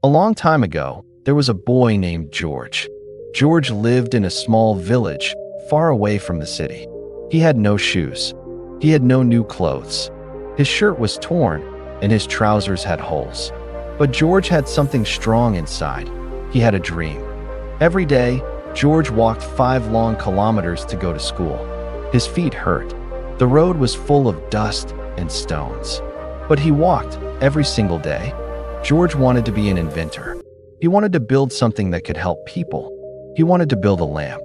A long time ago, there was a boy named George. George lived in a small village far away from the city. He had no shoes. He had no new clothes. His shirt was torn and his trousers had holes. But George had something strong inside. He had a dream. Every day, George walked 5 long kilometers to go to school. His feet hurt. The road was full of dust and stones. But he walked every single day. George wanted to be an inventor. He wanted to build something that could help people. He wanted to build a lamp.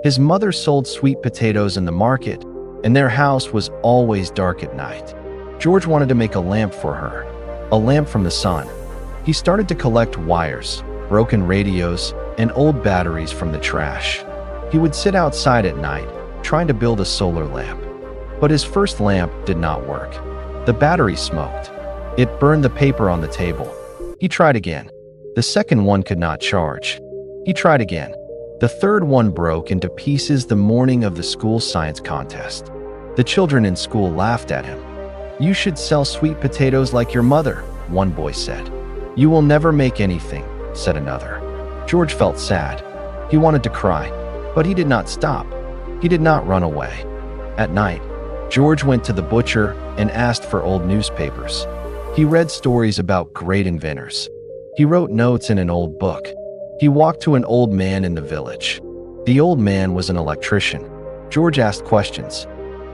His mother sold sweet potatoes in the market, and their house was always dark at night. George wanted to make a lamp for her, a lamp from the sun. He started to collect wires, broken radios, and old batteries from the trash. He would sit outside at night, trying to build a solar lamp. But his first lamp did not work. The battery smoked. It burned the paper on the table. He tried again. The second one could not charge. He tried again. The third one broke into pieces the morning of the school science contest. The children in school laughed at him. "You should sell sweet potatoes like your mother," one boy said. "You will never make anything," said another. George felt sad. He wanted to cry, but he did not stop. He did not run away. At night, George went to the butcher and asked for old newspapers. He read stories about great inventors. He wrote notes in an old book. He walked to an old man in the village. The old man was an electrician. George asked questions.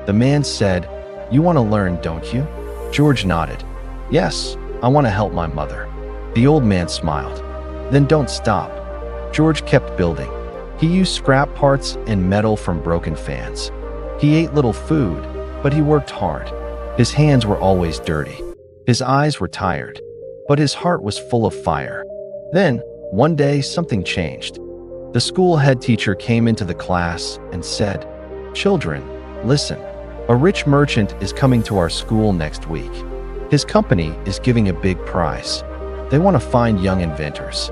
The man said, "You want to learn, don't you?" George nodded. "Yes, I want to help my mother." The old man smiled. "Then don't stop." George kept building. He used scrap parts and metal from broken fans. He ate little food, but he worked hard. His hands were always dirty. His eyes were tired, but his heart was full of fire. Then, one day, something changed. The school head teacher came into the class and said, "Children, listen. A rich merchant is coming to our school next week. His company is giving a big prize. They want to find young inventors."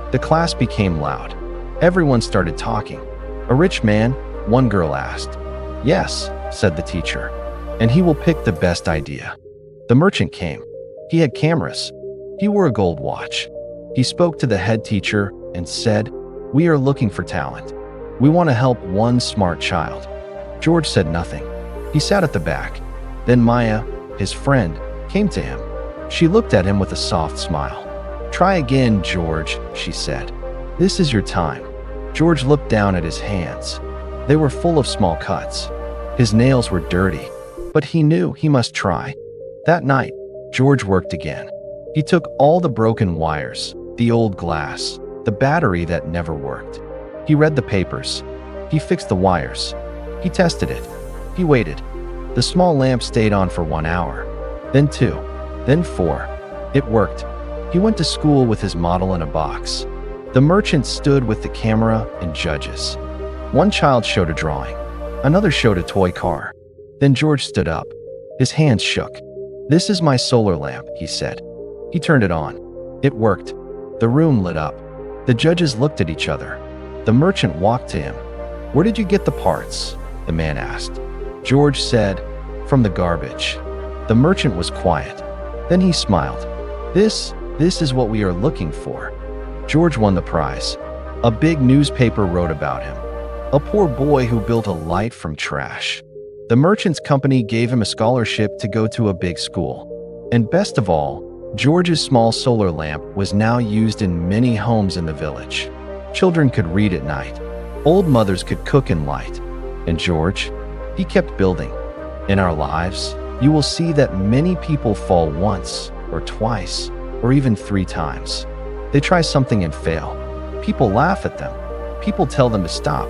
The class became loud. Everyone started talking. "A rich man?" one girl asked. "Yes," said the teacher, "and he will pick the best idea." The merchant came. He had cameras. He wore a gold watch. He spoke to the head teacher and said, "We are looking for talent. We want to help one smart child." George said nothing. He sat at the back. Then Maya, his friend, came to him. She looked at him with a soft smile. "Try again, George," she said. "This is your time." George looked down at his hands. They were full of small cuts. His nails were dirty, but he knew he must try. That night, George worked again. He took all the broken wires, the old glass, the battery that never worked. He read the papers. He fixed the wires. He tested it. He waited. The small lamp stayed on for 1 hour, then 2, then 4. It worked. He went to school with his model in a box. The merchant stood with the camera and judges. One child showed a drawing. Another showed a toy car. Then George stood up. His hands shook. "This is my solar lamp," he said. He turned it on. It worked. The room lit up. The judges looked at each other. The merchant walked to him. "Where did you get the parts?" the man asked. George said, "From the garbage." The merchant was quiet. Then he smiled. This is what we are looking for." George won the prize. A big newspaper wrote about him. A poor boy who built a light from trash. The merchant's company gave him a scholarship to go to a big school. And best of all, George's small solar lamp was now used in many homes in the village. Children could read at night. Old mothers could cook in light. And George, he kept building. In our lives, you will see that many people fall once or twice or even 3 times. They try something and fail. People laugh at them. People tell them to stop.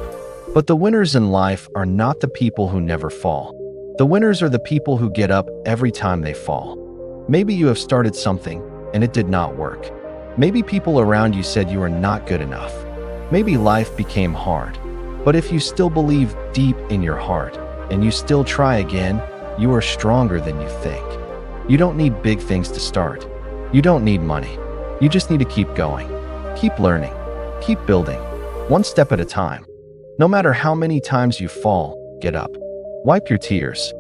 But the winners in life are not the people who never fall. The winners are the people who get up every time they fall. Maybe you have started something and it did not work. Maybe people around you said you are not good enough. Maybe life became hard. But if you still believe deep in your heart and you still try again, you are stronger than you think. You don't need big things to start. You don't need money. You just need to keep going. Keep learning. Keep building. One step at a time. No matter how many times you fall, get up. Wipe your tears.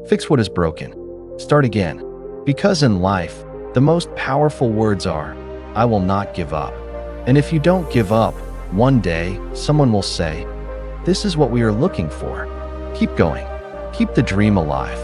Fix what is broken. Start again. Because in life, the most powerful words are, I will not give up. And if you don't give up, one day, someone will say, this is what we are looking for. Keep going. Keep the dream alive.